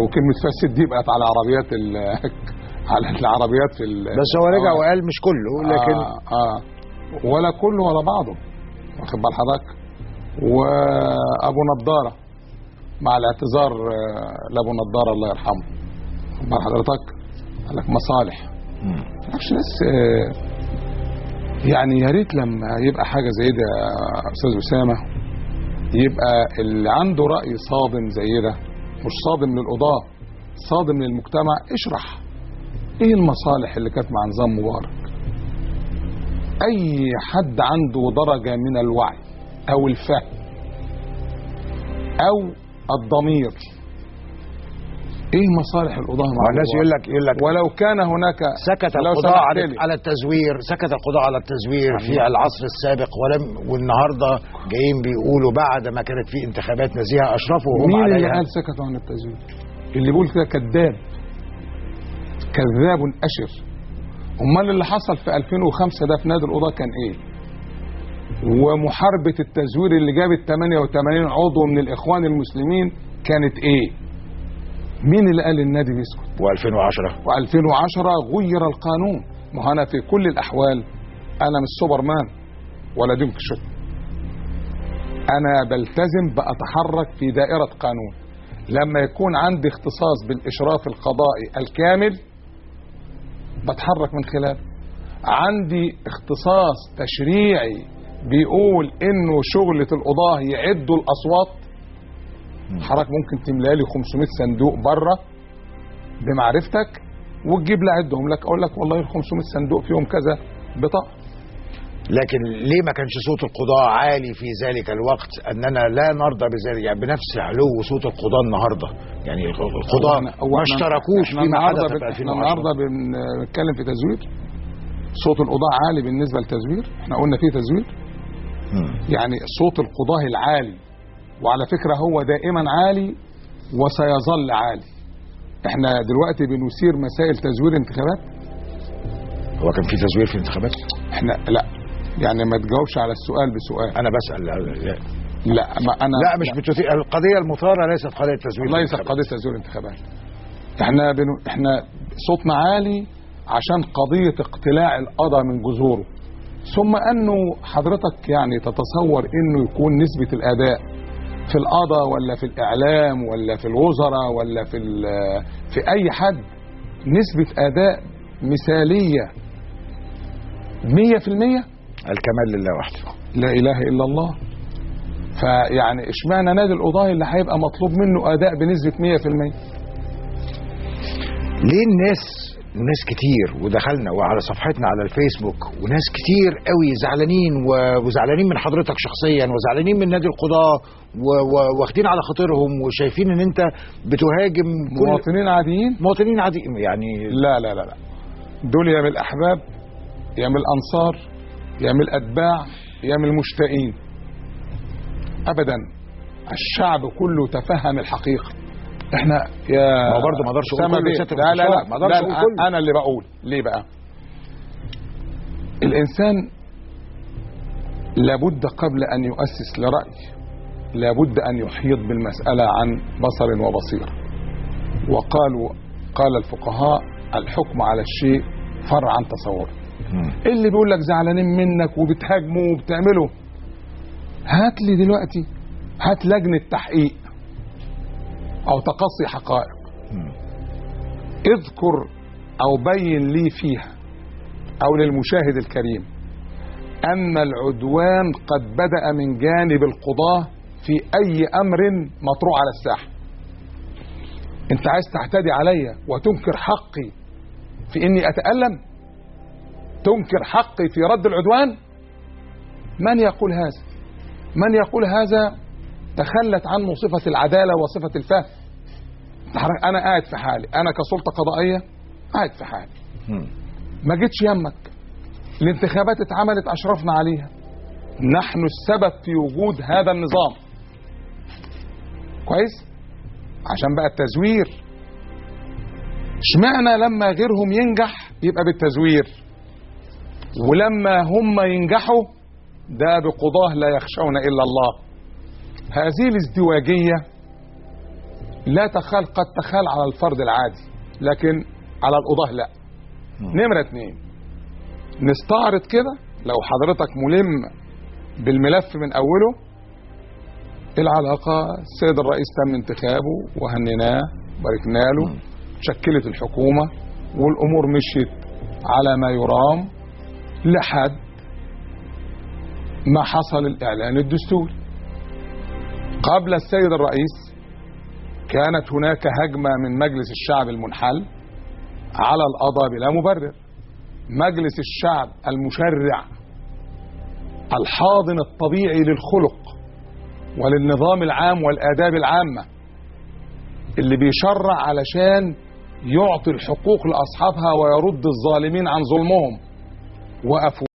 وكلمه فاسد دي بقت على عربيات على العربيات بس هو رجع وقال مش كله، لكن ولا كله ولا بعضه، واخد بال حضرتك. وابو نضاره مع الاعتذار لابو نضاره الله يرحمه، واخد بال حضرتك، قال لك مصالح. معرفش ناس يعني يا ريت لما يبقى حاجه زي ده يا استاذ اسامه، يبقى اللي عنده راي صادم زي ده، مش صادم للقضاه، صادم للمجتمع، اشرح ايه المصالح اللي كانت مع نظام مبارك. اي حد عنده درجه من الوعي او الفهم او الضمير، ايه مصالح القضاه مع الناس؟ يقول لك ولو كان هناك سكت القضاء على التزوير، سكت القضاء على التزوير في العصر السابق، والنهارده جايين بيقولوا بعد ما كانت في انتخابات نزيهه اشرفوا وهم مين عليها. اللي قال سكتوا عن التزوير؟ اللي بيقول كده كذاب، كذاب أشر. امال اللي حصل في 2005 ده في نادي القضاة كان ايه؟ ومحاربة التزوير اللي جابت 88 عضو من الاخوان المسلمين كانت ايه؟ مين اللي قال النادي بيسكت؟ و2010 غير القانون. ما انا في كل الاحوال انا مش سوبرمان ولا دونك شوت، انا بلتزم بأتحرك في دائرة قانون. لما يكون عندي اختصاص بالاشراف القضائي الكامل بتحرك من خلاله. عندي اختصاص تشريعي بيقول انه شغلة القضاة يعدوا الاصوات، حضرتك ممكن تملى لي 500 صندوق بره بمعرفتك وتجيب لي اعدهم لك، اقول لك والله ال 500 صندوق فيهم كذا بطاقه. لكن ليه ما كانش صوت القضاء عالي في ذلك الوقت؟ اننا لا نرضى بذلك، يعني بنفس علو صوت القضاء النهارده، يعني القضاء ما اشتركوش فيما حدث في 2010. النهارده بنتكلم في تزوير، صوت القضاء عالي بالنسبه للتزوير، احنا قلنا فيه تزوير. يعني صوت القضاء العالي، وعلى فكره هو دائما عالي وسيظل عالي. احنا دلوقتي بنثير مسائل تزوير انتخابات. هو كان في تزوير في الانتخابات؟ احنا لا، يعني ما تجاوبش على السؤال بسؤال. انا بسال. لا ما انا لا مش بتثير القضيه المثاره، ليست قضيه تزوير، ليست قضيه تزوير انتخابات. احنا صوتنا عالي عشان قضيه اقتلاع القضاء من جذوره، ثم انه حضرتك يعني تتصور انه يكون نسبه الاداء في القضاء ولا في الاعلام ولا في الوزراء ولا في اي حد نسبه اداء مثاليه 100%؟ الكمال لله وحده، لا اله الا الله. فيعني اشمعنى نادي القضاة اللي هيبقى مطلوب منه اداء بنسبه 100%؟ ليه ناس كتير، ودخلنا وعلى صفحتنا على الفيسبوك وناس كتير قوي زعلانين وزعلانين من حضرتك شخصيا وزعلانين من نادي القضاة واخدين على خاطرهم وشايفين ان انت بتهاجم مواطنين عاديين. مواطنين عاديين يعني. لا لا لا لا، دول يا من الاحباب يا من الانصار يا من الاتباع يا من المشتاقين. ابدا، الشعب كله تفهم الحقيقه. احنا يا ما برضه ما اقدرش اقول كله. لا لا لا، ما اقدرش اقول كله. انا اللي بقول ليه بقى. الانسان لابد قبل ان يؤسس لرأي لابد ان يحيط بالمسألة عن بصر وبصيرة. قال الفقهاء الحكم على الشيء فرع عن تصوره. اللي بيقول لك زعلانين منك وبتهاجمه وبتعمله، هات لي دلوقتي، هات لجنة تحقيق او تقصي حقائق، اذكر او بين لي فيها او للمشاهد الكريم ان العدوان قد بدأ من جانب القضاة في اي امر مطروح على الساحة. انت عايز تعتدي عليا وتنكر حقي في اني اتألم، تنكر حقي في رد العدوان؟ من يقول هذا؟ من يقول هذا تخلت عنه صفة العدالة وصفة الفهم. أنا قاعد في حالي، أنا كسلطة قضائية قاعد في حالي، ما جيتش يمك. الانتخابات اتعملت أشرفنا عليها، نحن السبب في وجود هذا النظام. كويس؟ عشان بقى التزوير، اشمعنى لما غيرهم ينجح يبقى بالتزوير، ولما هم ينجحوا ده بقضاه لا يخشون إلا الله؟ هذه الازدواجية لا تخال، قد تخال على الفرد العادي لكن على القضاة لا. نمرة 2، نستعرض كده لو حضرتك ملم بالملف من أوله. العلاقة السيد الرئيس تم انتخابه وهنناه باركنا له، شكلت الحكومة والأمور مشيت على ما يرام لحد ما حصل الإعلان الدستوري. قبل السيد الرئيس كانت هناك هجمة من مجلس الشعب المنحل على القضاء بلا مبرر. مجلس الشعب المشرع الحاضن الطبيعي للخلق وللنظام العام والآداب العامة اللي بيشرع علشان يعطي الحقوق لأصحابها ويرد الظالمين عن ظلمهم، وقفوا